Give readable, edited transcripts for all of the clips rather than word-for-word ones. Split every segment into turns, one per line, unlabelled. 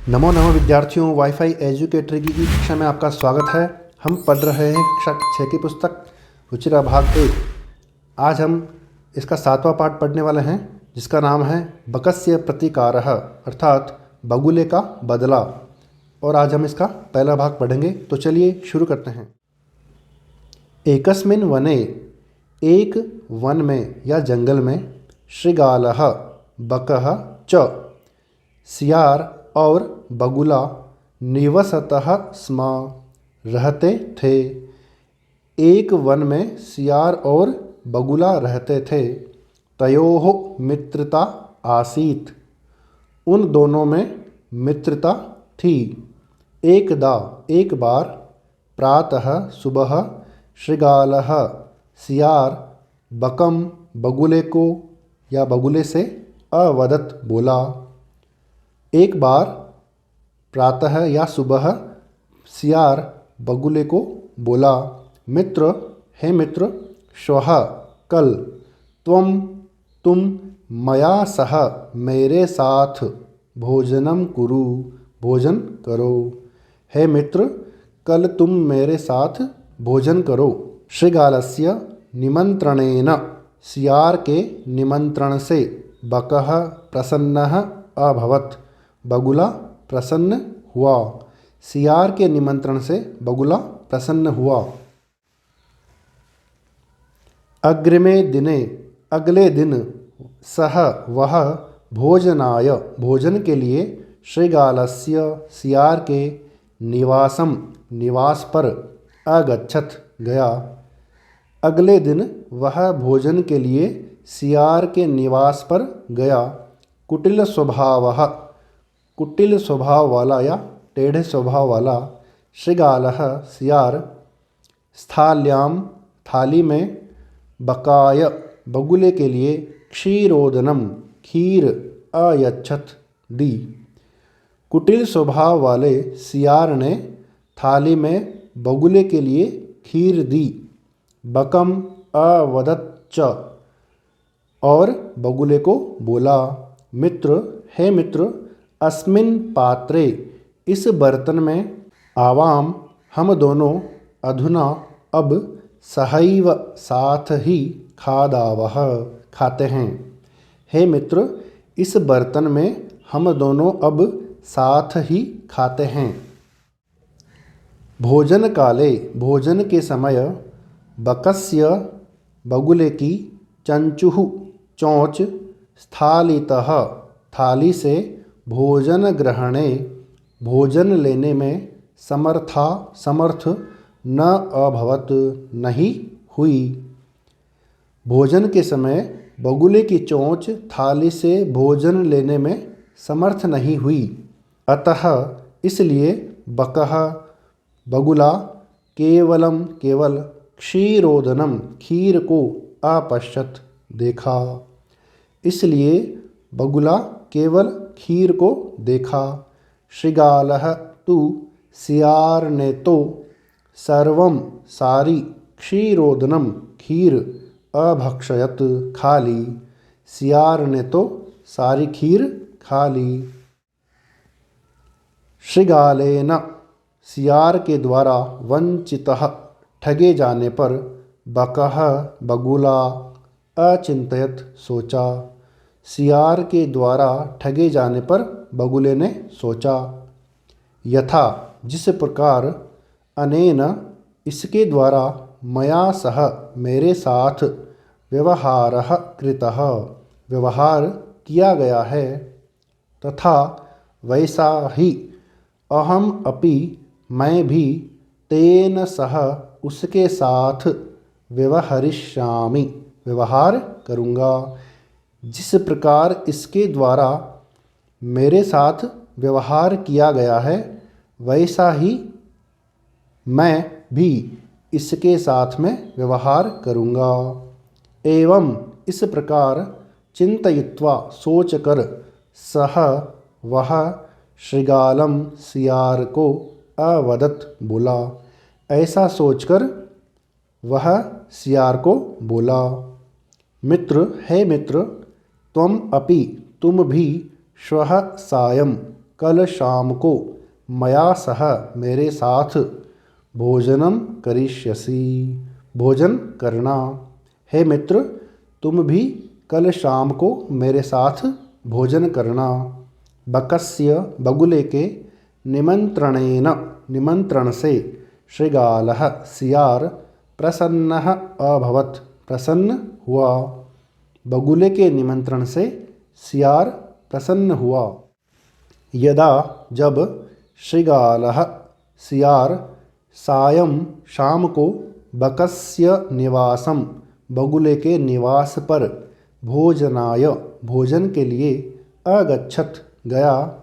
नमो नमो विद्यार्थियों, wifi educator की कक्षा में आपका स्वागत है। हम पढ़ रहे हैं कक्षा 6 की पुस्तक रुचिरा भाग 1। आज हम इसका 7वां पाठ पढ़ने वाले हैं, जिसका नाम है बकस्य प्रतिकारः, अर्थात बगुले का बदला। और आज हम इसका पहला भाग पढ़ेंगे, तो चलिए शुरू करते हैं। एकस्मिन् वने, एक वन में या जंगल में, शृगालः बकः च सियार और बगुला निवसतः स्म रहते थे। एक वन में सियार और बगुला रहते थे। तयोः मित्रता आसीत्, उन दोनों में मित्रता थी। एकदा एक बार, प्रातः सुबह, शृगालः सियार बकं बगुले को या बगुले से अवदत् बोला। एक बार प्रातः या सुबह सियार बगुले को बोला, मित्र, हे मित्र, श्वः कल, तुम मया सह मेरे साथ भोजनम कुरु, भोजन करो। हे मित्र, कल तुम मेरे साथ भोजन करो। शृगालस्य निमंत्रणेन, सियार के निमंत्रण से, बकः प्रसन्नः अभवत्, बगुला प्रसन्न हुआ। सियार के निमंत्रण से बगुला प्रसन्न हुआ। अग्रिमे दिने, अगले दिन, सह वह भोजनाय भोजन के लिए, शृगालस्य सियार के निवासम निवास पर अगच्छत् गया। अगले दिन वह भोजन के लिए सियार के निवास पर गया। कुटिल स्वभावः, कुटिल स्वभाव वाला या टेढ़े स्वभाव वाला, शृगालः सियार, स्थाल्यां थाली में, बकाय बगुले के लिए, क्षीरोदनम खीर अयच्छत् दी। कुटिल स्वभाव वाले सियार ने थाली में बगुले के लिए खीर दी। बकम अवदत् च, और बगुले को बोला, मित्र, हे मित्र, अस्मिन् पात्रे इस बर्तन में, आवाम हम दोनों, अधुना अब, सहैव साथ ही, खादावः खाते हैं। हे मित्र, इस बर्तन में हम दोनों अब साथ ही खाते हैं। भोजन काले, भोजन के समय, बकस्य बगुले की, चंचुः चोंच, स्थालितः थाली से, भोजन ग्रहणे भोजन लेने में, समर्थ न अभवत् नहीं हुई। भोजन के समय बगुले की चोंच थाली से भोजन लेने में समर्थ नहीं हुई। अतः इसलिए, बकः बगुला, केवल क्षीरोदनम खीर को, अपश्यत् देखा। इसलिए बगुला केवल खीर को देखा। शृगालः तु, सियार ने तो, सर्वं सारी, क्षीरोदनम खीर, अभक्षयत् खा ली। सियार ने तो सारी खीर खा ली। शृगालेन सियार के द्वारा, वंचितः ठगे जाने पर, बकः बगुला, अचिंतयत् सोचा। सियार के द्वारा ठगे जाने पर बगुले ने सोचा। यथा जिस प्रकार, अनेन इसके द्वारा, मया सह मेरे साथ, व्यवहारः कृतः व्यवहार किया गया है, तथा वैसा ही, अहम अपि मैं भी, तेन सह उसके साथ, व्यवहरिष्यामि व्यवहार करूँगा। जिस प्रकार इसके द्वारा मेरे साथ व्यवहार किया गया है, वैसा ही मैं भी इसके साथ में व्यवहार करूँगा। एवं इस प्रकार, चिंतयित्वा सोचकर, सह वह शृगालम सियार को, अवदत् बोला। ऐसा सोचकर वह सियार को बोला, मित्र, हे मित्र, त्वम अपि तुम भी, श्वः सायं कल शाम को मया सह मेरे साथ भोजनम करिष्यसि, भोजन करना। हे मित्र, तुम भी कल शाम को मेरे साथ भोजन करना। बकस्य बगुले के निमंत्रणेन, निमंत्रण से शृगालः सियार प्रसन्नः अभवत्, प्रसन्न हुआ। बगुले के निमंत्रण से सियार प्रसन्न हुआ। यदा जब शृगालः सियार सायं शाम को बकस्य निवासम बगुले के निवास पर भोजनाय भोजन के लिए अगच्छत गया।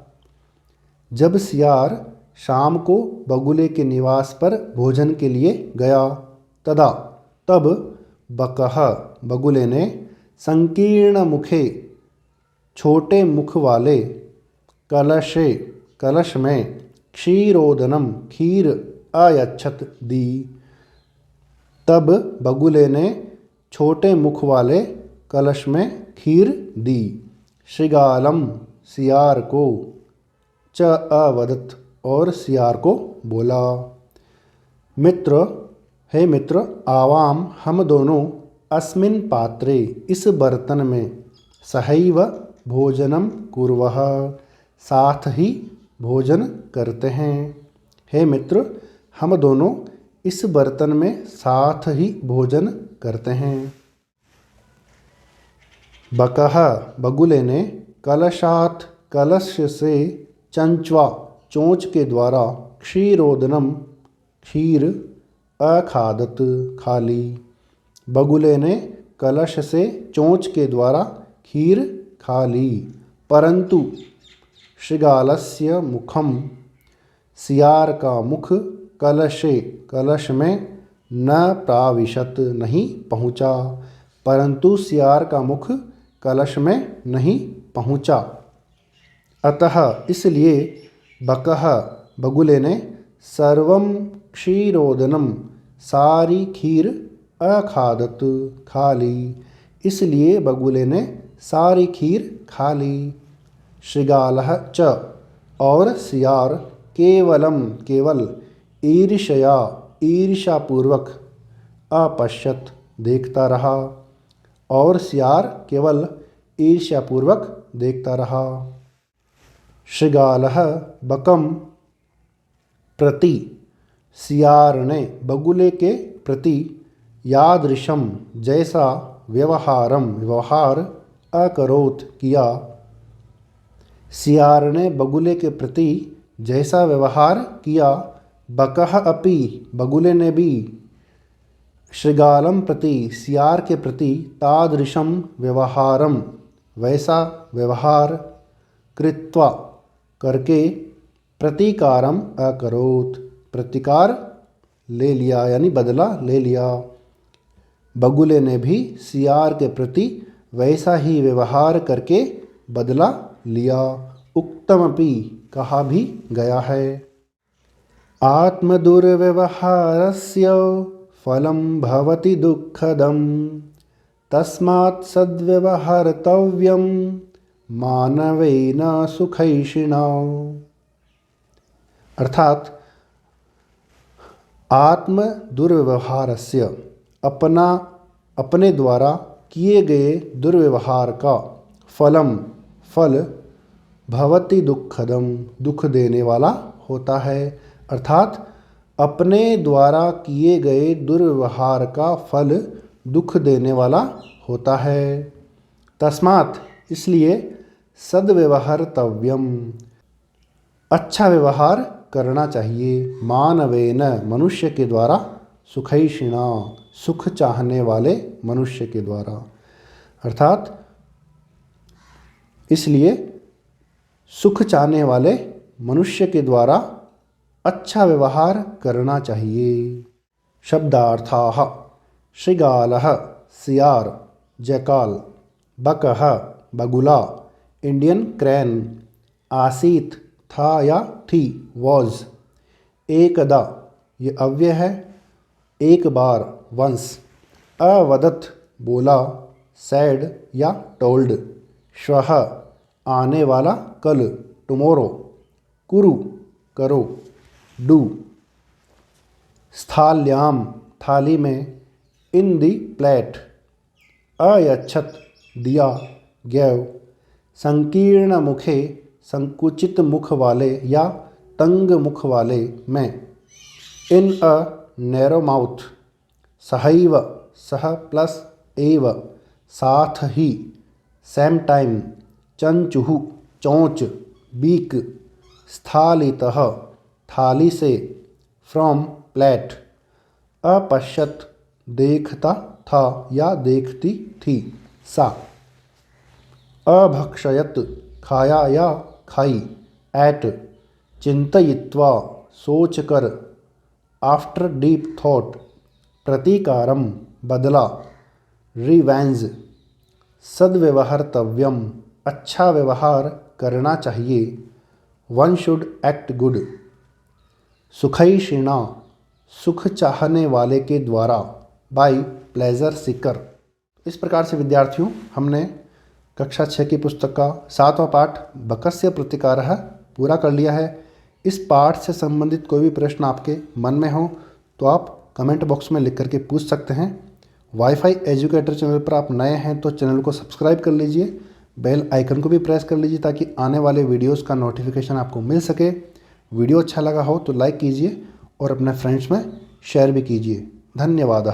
जब सियार शाम को बगुले के निवास पर भोजन के लिए गया, तदा तब बकः बगुले ने संकीर्ण मुखे छोटे मुख वाले कलशे कलश में क्षीरोदनम खीर अयच्छत दी। तब बगुले ने छोटे मुख वाले कलश में खीर दी। शृगालम सियार को, च अवदत और सियार को बोला। मित्र, हे मित्र, आवाम हम दोनों अस्मिन् पात्रे इस बर्तन में सहैव भोजनम कुर्वः साथ ही भोजन करते हैं। हे मित्र, हम दोनों इस बर्तन में साथ ही भोजन करते हैं। बकः बगुले ने कलशात कलश से चंचवा चोंच के द्वारा क्षीरोदनम खीर अखादत खाली। बगुले ने कलश से चोंच के द्वारा खीर खा ली, परंतु शृगालस्य मुखम सियार का मुख कलशे कलश में न प्राविशत नहीं पहुँचा, परंतु सियार का मुख कलश में नहीं पहुँचा। अतः इसलिए बकः बगुले ने सर्वं क्षीरोदनम सारी खीर अखादत खा ली, इसलिए बगुले ने सारी खीर खा ली। शृगालः च और सियार केवलम केवल ईर्ष्या ईर्ष्यापूर्वक अपश्यत देखता रहा, और सियार केवल ईर्ष्यापूर्वक देखता रहा। शृगालः बकम प्रति, सियार ने बगुले के प्रति यादृशम जैसा व्यवहार अकरोत किया। सियार ने बगुले के प्रति जैसा व्यवहार किया, बकः अपि बगुले ने भी शृगालम प्रति सियार के प्रति तादृशम व्यवहारम वैसा व्यवहार कृत्वा करके प्रतिकारम अकरोत प्रतिकार ले लिया, यानी बदला ले लिया। बगुले ने भी सियार के प्रति वैसा ही व्यवहार करके बदला लिया। उक्तमपि कहा भी गया है। आत्मदुर्व्यवहारस्य फलं भवति दुःखदं तस्मात् सद्व्यवहर्तव्यं मानवेन सुखैषिणा। अर्थात आत्म दुर्व्यवहारस्य अपने द्वारा किए गए दुर्व्यवहार का फल भवति दुःखदम दुख देने वाला होता है। अर्थात अपने द्वारा किए गए दुर्व्यवहार का फल दुख देने वाला होता है। तस्मात् इसलिए सद्व्यवहर्तव्यम अच्छा व्यवहार करना चाहिए। मानवेन मनुष्य के द्वारा, सुखैषिणा सुख चाहने वाले मनुष्य के द्वारा। अर्थात इसलिए सुख चाहने वाले मनुष्य के द्वारा अच्छा व्यवहार करना चाहिए। शब्दार्थाः शृगालः सियार जैकाल, बकः बगुला इंडियन क्रैन, आसीत था या थी वॉज, एकदा ये अव्यय है एक बार वंस, अवदत बोला सैड या टोल्ड, श्वः आने वाला कल टुमोरो, कुरु करो, डू। स्थाल्याम थाली में, इन दी प्लेट। अयच्छत दिया, गैव। संकीर्ण मुखे संकुचित मुख वाले या तंग मुख वाले में। इन अ नैरो माउथ। सहैव सह प्लस एव साथ ही, सेम टाइम। चंचुः चोंच, बीक। स्थालितः थाली से, फ्रॉम प्लेट। अपश्यत देखता था या देखती थी, सा। अभक्षयत खाया या खाई, एट। चिंतयित्वा सोचकर, आफ्टर डीप थॉट। प्रतीकारम बदला, रिवेंज। सद्व्यवहर्तव्यम अच्छा व्यवहार करना चाहिए, वन शुड एक्ट गुड। सुखैषिणा सुख चाहने वाले के द्वारा, बाय प्लेजर सीकर। इस प्रकार से विद्यार्थियों हमने कक्षा 6 की पुस्तक का 7वां पाठ बकस्य प्रतिकारः पूरा कर लिया है। इस पाठ से संबंधित कोई भी प्रश्न आपके मन में हो तो आप कमेंट बॉक्स में लिख करके पूछ सकते हैं। वाईफाई एजुकेटर चैनल पर आप नए हैं तो चैनल को सब्सक्राइब कर लीजिए, बेल आइकन को भी प्रेस कर लीजिए ताकि आने वाले वीडियोस का नोटिफिकेशन आपको मिल सके। वीडियो अच्छा लगा हो तो लाइक कीजिए और अपने फ्रेंड्स में शेयर भी कीजिए। धन्यवाद।